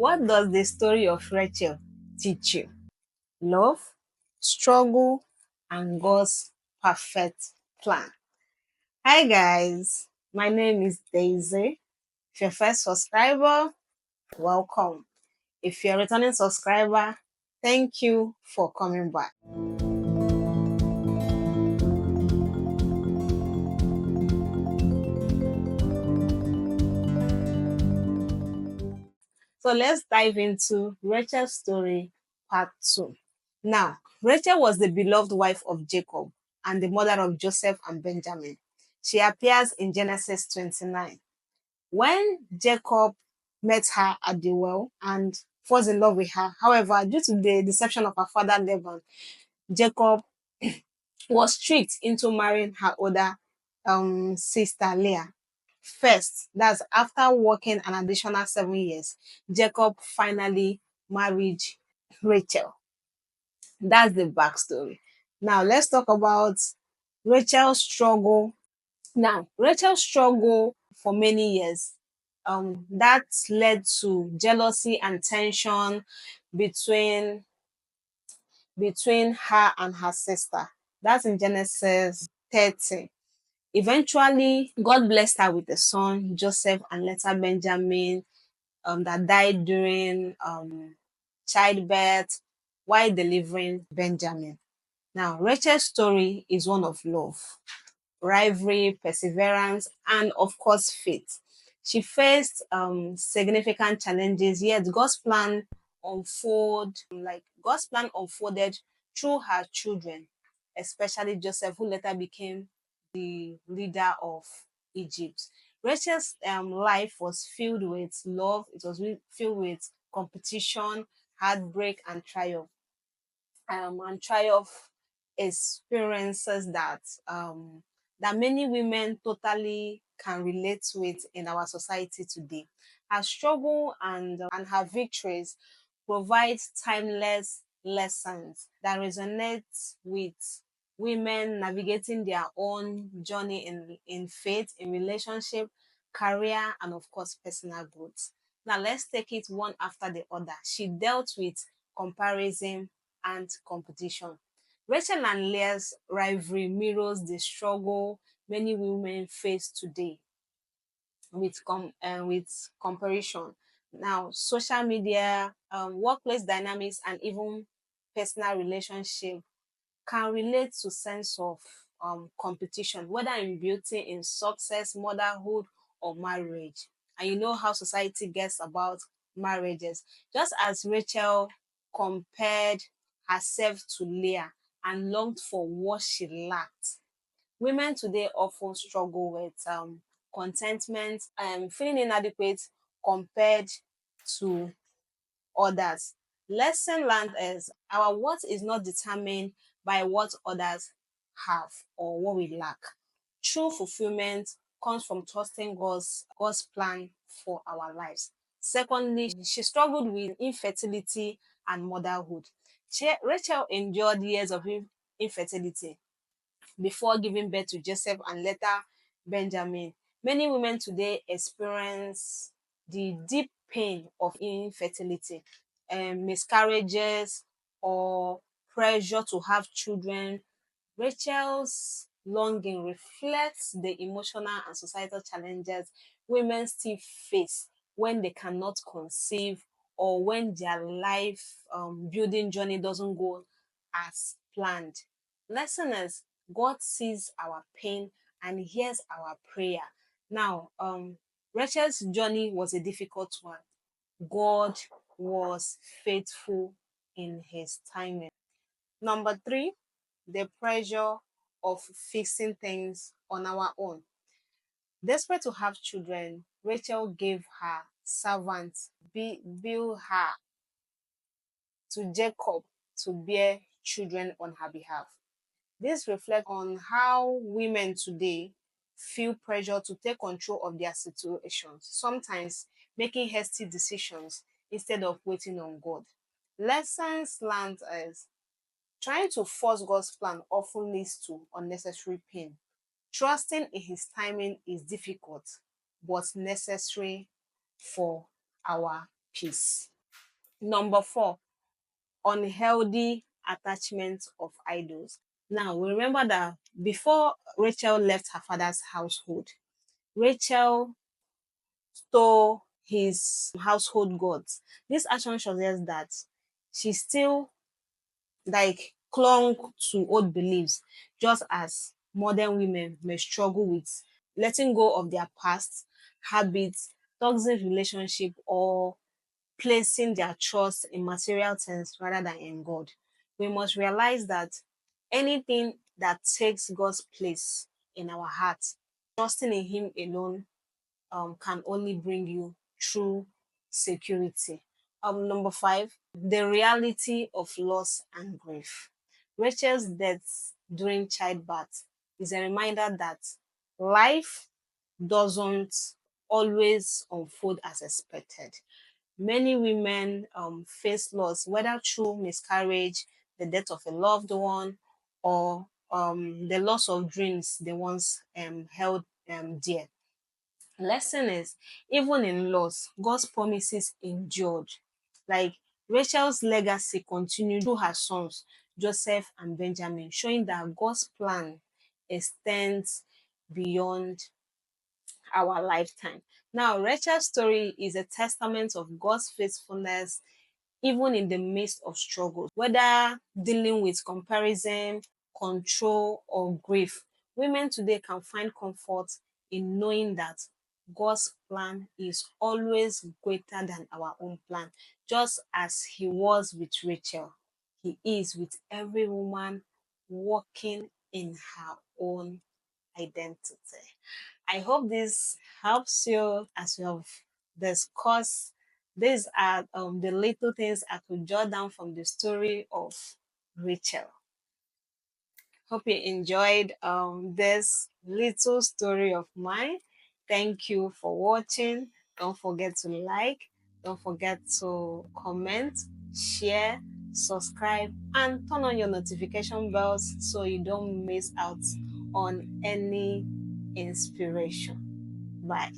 What does the story of Rachel teach you? Love, struggle, and God's perfect plan. Hi guys, my name is Daisy. If you're first subscriber, welcome. If you're a returning subscriber, thank you for coming back. So let's dive into Rachel's story, part 2. Now, Rachel was the beloved wife of Jacob and the mother of Joseph and Benjamin. She appears in Genesis 29. When Jacob met her at the well and falls in love with her, however, due to the deception of her father Laban, Jacob was tricked into marrying her older sister Leah. First, that's after working an additional 7 years, Jacob finally married Rachel. That's the backstory. Now, let's talk about Rachel's struggle. Now, Rachel's struggle for many years that led to jealousy and tension between her and her sister. That's in Genesis 30. Eventually, God blessed her with a son, Joseph, and later Benjamin, that died during childbirth while delivering Benjamin. Now, Rachel's story is one of love, rivalry, perseverance, and of course, faith. She faced significant challenges, yet God's plan unfolded through her children, especially Joseph, who later became the leader of Egypt. Rachel's life was filled with love. It was filled with competition, heartbreak, and triumph experiences that many women totally can relate with in our society today. Her struggle and her victories provide timeless lessons that resonate with women navigating their own journey in faith, in relationship, career, and of course, personal growth. Now, let's take it one after the other. She dealt with comparison and competition. Rachel and Leah's rivalry mirrors the struggle many women face today with comparison. Now, social media, workplace dynamics, and even personal relationship can relate to sense of competition, whether in beauty, in success, motherhood, or marriage. And you know how society gets about marriages. Just as Rachel compared herself to Leah and longed for what she lacked, women today often struggle with contentment and feeling inadequate compared to others. Lesson learned is our worth is not determined by what others have or what we lack. True fulfillment comes from trusting God's plan for our lives. Secondly, she struggled with infertility and motherhood. Rachel endured years of infertility before giving birth to Joseph and later Benjamin. Many women today experience the deep pain of infertility, miscarriages, or pressure to have children. Rachel's longing reflects the emotional and societal challenges women still face when they cannot conceive or when their life building journey doesn't go as planned. Listeners, God sees our pain and hears our prayer. Now, Rachel's journey was a difficult one. God was faithful in his timing. Number three, the pressure of fixing things on our own. Desperate to have children, Rachel gave her servants, Bill her to Jacob to bear children on her behalf. This reflects on how women today feel pressure to take control of their situations, sometimes making hasty decisions instead of waiting on God. Lessons learned is trying to force God's plan often leads to unnecessary pain. Trusting in His timing is difficult but necessary for our peace. Number four, unhealthy attachment of idols. Now, we remember that before Rachel left her father's household, Rachel stole his household gods. This action suggests that she still like clung to old beliefs, just as modern women may struggle with letting go of their past habits, toxic relationship, or placing their trust in material things rather than in God. We must realize that anything that takes God's place in our hearts, trusting in Him alone, can only bring you true security. Number five, the reality of loss and grief. Rachel's death during childbirth is a reminder that life doesn't always unfold as expected. Many women face loss, whether through miscarriage, the death of a loved one, or the loss of dreams they once held dear. Lesson is, even in loss, God's promises endured. Like Rachel's legacy continued through her sons, Joseph and Benjamin, showing that God's plan extends beyond our lifetime. Now, Rachel's story is a testament of God's faithfulness even in the midst of struggles, whether dealing with comparison, control, or grief. Women today can find comfort in knowing that God's plan is always greater than our own plan, just as He was with Rachel. He is with every woman walking in her own identity. I hope this helps you as we have discussed. These are the little things I could jot down from the story of Rachel. Hope you enjoyed this little story of mine. Thank you for watching. Don't forget to like, don't forget to comment, share, subscribe, and turn on your notification bells so you don't miss out on any inspiration. Bye.